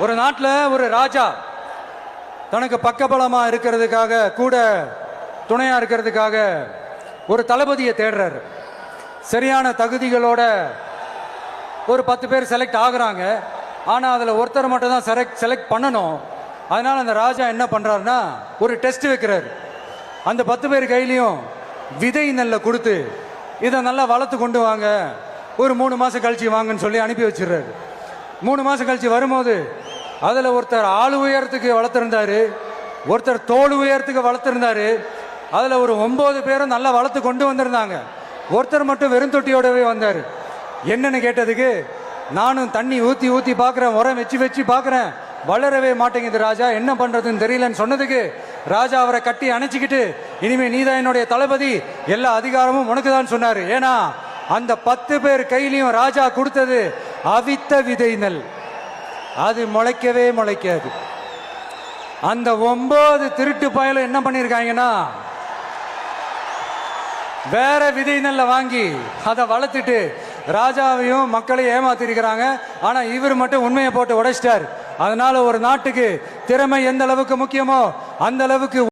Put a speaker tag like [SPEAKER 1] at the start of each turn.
[SPEAKER 1] ஒரு நாட்டில் ஒரு ராஜா தனக்கு பக்கபலமா இருக்கிறதுக்காக, கூட துணையா இருக்கிறதுக்காக ஒரு தளபதியை தேடுறாரு. சரியான தகுதிகளோட ஒரு 10 பேர் செலக்ட் ஆகுறாங்க. ஆனால் அதில் ஒருத்தர் மட்டும் தான் செலக்ட் பண்ணணும். அதனால் அந்த ராஜா என்ன பண்ணுறாருன்னா ஒரு டெஸ்ட் வைக்கிறார். அந்த 10 பேர் கையிலையும் விதை நெல்லை கொடுத்து இதை நல்லா வளர்த்து கொண்டு வாங்க, ஒரு 3 மாதம் கழிச்சு வாங்கன்னு சொல்லி அனுப்பி வச்சிடுறாரு. 3 மாதம் கழிச்சு வரும்போது அதில் ஒருத்தர் ஆள் உயரத்துக்கு வளர்த்துருந்தாரு, ஒருத்தர் தோல் உயரத்துக்கு வளர்த்துருந்தாரு. அதில் ஒரு 9 பேரும் நல்லா வளர்த்து கொண்டு வந்திருந்தாங்க. ஒருத்தர் மட்டும் வெறும் தொட்டியோடவே வந்தார். என்னன்னு கேட்டதுக்கு, நானும் தண்ணி ஊற்றி ஊற்றி பார்க்குறேன், உரம் வச்சு வச்சு பார்க்குறேன், வளரவே மாட்டேங்குது ராஜா, என்ன பண்ணுறதுன்னு தெரியலன்னு சொன்னதுக்கு ராஜா அவரை கட்டி அணைச்சிக்கிட்டு, இனிமே நீதான் என்னுடைய தளபதி, எல்லா அதிகாரமும் உனக்கு தான் சொன்னார். ஏன்னா அந்த 10 பேர் கையிலையும் ராஜா கொடுத்தது அவித்த விதை நெல், அது முளைக்கவே முளைக்காது. அந்த 9 திருட்டு பயலும் என்ன பண்ணியிருக்காங்கன்னா வேற விதை நெல்லை வாங்கி அதை வளர்த்துட்டு ராஜாவையும் மக்களையும் ஏமாத்திருக்கிறாங்க. ஆனா இவர் மட்டும் உண்மையை போட்டு உடைச்சிட்டார். அதனால ஒரு நாட்டுக்கு திறமை எந்த அளவுக்கு முக்கியமோ அந்த அளவுக்கு